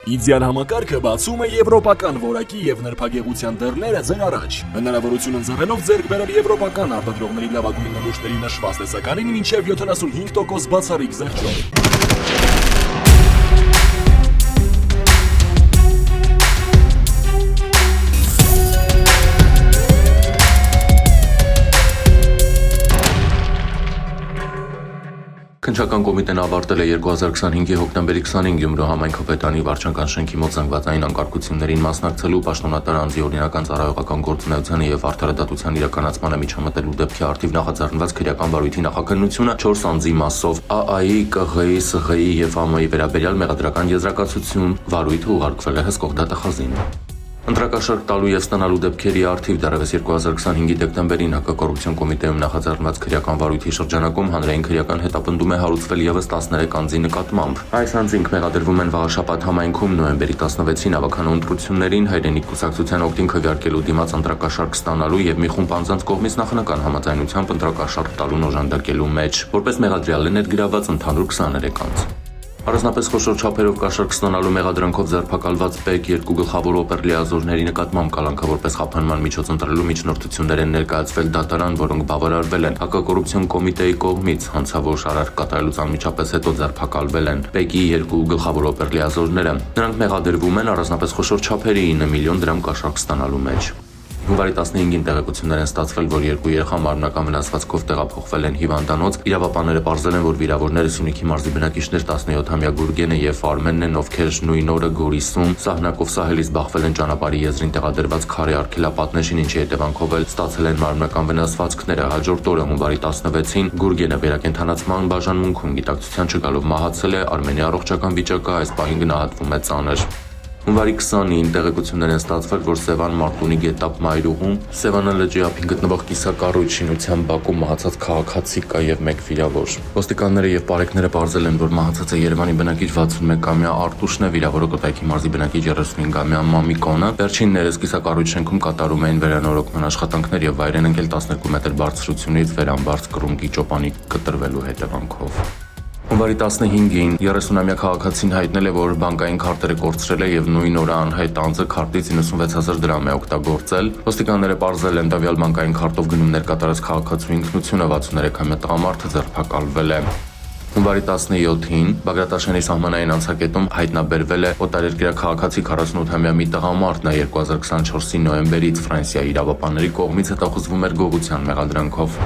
Իդեալ համակարգը բացում է եվրոպական որակի եւ նրբագեղության դռները ձեր առաջ։ Հնարավորություն ընձեռելով ձեռք բերել եվրոպական արտադրողների լավագույն նմուշների նշված տեսականին մինչև 75% բացառիկ զեղչով։ Քննչական կոմիտեն ավարտել է 2025-ի հոկտեմբերի 25 Գյումրու համայնքապետարանի վարչական շենքի մոտ զանգվածային անկարգություններին մասնակցելու պաշտոնատար անձի օրինական ծառայողական գործունեությանը եւ արդարադատության իրականացմանը միջամտելու դեպքի առթիվ նախաձեռնված քրեական վարույթի նախաքննությունը 4 անձի մասով ԱԱԻ, ԿՂԻ, ՍՂԻ եւ ԱՄ-ի վերաբերյալ մեղադրական եզրակացություն վարույթը ուղարկվել է հսկող դատախազին։ Ընտրակաշարք տալու եւ ստանալու դեպքերի առթիվ դեռևս 2025-ի դեկտեմբերին հակակոռուպցիոն կոմիտեում նախաձեռնված քրեական վարույթի շրջանակում հանրային քրեական հետապնդում է հարուցվել եւս 13 անձի նկատմամբ։ Այս անձինք մեղադրվում են Վաղաշապատ համայնքում նոյեմբերի 16-ին ավականու ընտրություններին հայրենիք կուսակցության օգտին քվեարկելու դիմաց ընտրակաշարք ստանալու եւ մի խումբ անձանց կողմից նախնական համաձայնությամբ ընտրակաշարք տալուն օժանդակելու մեջ, որպես մեղադրյալ է ներգրաված ընդհանուր 23 անձ։ Առանձնապես խոշոր չափերով կաշառք ստանալու մեղադրանքով ձերբակալված ՊԵԿ 2 գլխավոր օպեր լիազորների նկատմամբ կալանքը որպես խափանման միջոց ընտրելու միջնորդություններ են ներկայացվել դատարան, որոնք բավարարվել են հակակոռուպցիոն կոմիտեի կողմից, հանցավոր շարարք կատարելուց անմիջապես հետո ձերբակալվել են ՊԵԿ 2 գլխավոր օպեր լիազորները։ Նրանք մեղադրվում են առանձնապես խոշոր չափերի 9 միլիոն դրամ կաշառք ստանալու մեջ։ Հունվարի 15-ին տեղեկություններ են ստացվել, որ երկու երեխա մարմնական վնասվածքով տեղափոխվել են հիվանդանոց։ Իրավապանները պարզել են, որ վիրավորները Սյունիքի մարզի բնակիչներ 17-ամյա Գուրգենը եւ Արմենն են, ովքեր նույն օրը Գորիսում սահնակով սահելից բախվել են ճանապարհի եզրին տեղադրված քարե արգելապատնեշին, ինչի հետևանքով էլ ստացել են մարմնական վնասվածքները։ Հաջորդ օրը հունվարի 16-ին Գուրգենը վերակենդանացման բաժանմունքում գիտակցության չգալով մահացել է, Արմենի առողջական վիճակը այս պահին գնահատվում է ծանր։ Հունվարի 20-ին տեղեկություններ են ստացվել, որ Սևան Մարտունի գետապ Մայրուղում Սևանա լճի ափին գտնվող կիսակառույց շինության բակում մահացած քաղաքացի կա եւ 1 վիրավոր։ Ոստիկանները եւ պարեկները պարզել են, որ մահացածը Երևանի բնակիչ 61-ամյա Արտուշն է, վիրավորը Կոտայքի մարզի բնակիչ 35-ամյա Մամիկոնը։ Վերջիններս կիսակառույց շենքում կատարում էին վերանորոգման աշխատանքներ եւ վայր են ընկել 12 մետր բարձրությունից վերամբարձ կռունկի ճոպանի կտրվելու հետևանքով։ Հունվարի 15-ին 30-ամյա քաղաքացին հայտնել է, որ բանկային քարտերը կորցրել է եւ նույն օրը անհայտ անձը քարտից 96000 դրամ է օգտագործել։ Ոստիկանները պարզել են տվյալ բանկային քարտով գնումներ կատարած քաղաքացու ինքնությունը 63-ամյա տղամարդը ձերբակալվել է։ Հունվարի 17-ին Բագրատաշենի սահմանային անցակետում հայտնաբերվել է օտարերկրյա քաղաքացի 48-ամյա մի տղամարդ, նա 2024-ի նոյեմբերից Ֆրանսիայի իրավապանների կողմից հետախուզվում էր գողության մեղադրանքով։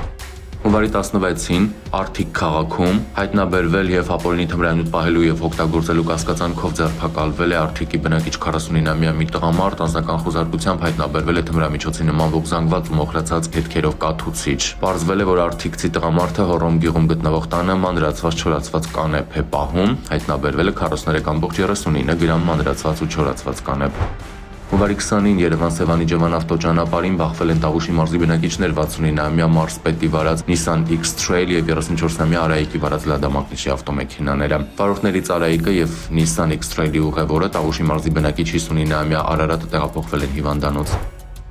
Հունվարի 16-ին Արթիկ քաղաքում հայտնաբերվել եւ ապօրինի թմրանյութ պահելու եւ օգտագործելու կասկածանքով ձերբակալվել է Արթիկի բնակիչ 49-ամյա մի տղամարդ, անձնական խոզարկությամբ հայտնաբերվել է թմրամիջոցի նմանվող զանգված ու մոխրացած հետքերով կաթուցիչ։ Պարզվել է, որ Արթիկցի տղամարդը Հոռոմ գյուղում գտնվող տանը մանրացված չորացված կանեփ է պահում, հայտնաբերվել է 43.39 գրամ մանրացված ու չորացված կանեփ։ Հունվարի 20-ին Երևան-Սևանի Ջևան ավտոճանապարհին բախվել են Տավուշի մարզի բնակիչներ 69-ամյա Մարսպետի վարած Nissan X-Trail եւ 34-ամյա Արայիկի վարած Լադա Մակնիշի ավտոմեքենաները։ Վարորդներից Արայիկը եւ Nissan X-Trail-ի ուղևորը Տավուշի մարզի բնակիչ 59-ամյա Արարատը տեղափոխվել են հիվանդանոց։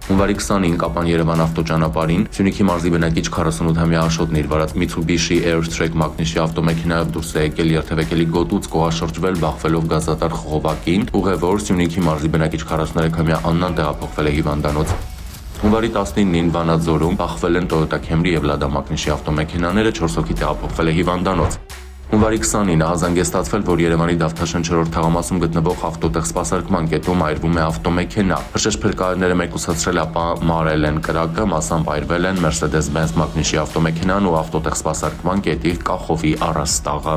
Հունվարի 20-ին Կապան-Երևան ավտոճանապարհին Սյունիքի մարզի բնակիչ 48-ամյա Աշոտն իր վարած Mitsubishi Airtrack մակնիշի ավտոմեքենայով դուրս է եկել երթևեկելի գոտուց կողաշրջվել բախվելով գազատար խողովակին։ Ուղևոր Սյունիքի մարզի բնակիչ 43-ամյա Աննան տեղափոխվել է հիվանդանոց։ Հունվարի 19-ին Վանաձորում բախվել են Toyota Camry եւ Lada մակնիշի ավտոմեքենաները, 4 հոգի տեղափոխվել է հիվանդանոց։ Հունվարի 20-ին ահազանգ է ստացվել, որ Երևանի Դավթաշեն 4-րդ թաղամասում գտնվող ավտոտեղ սպասարկման կետում այրվում է ավտոմեքենա։ Հրշեջ փրկարարները մեկուսացրել ապա մարել են կրակը, մասամբ այրվել են Mercedes-Benz մակնիշի ավտոմեքենան ու ավտոտեղ սպասարկման կետի կախովի առաստաղը։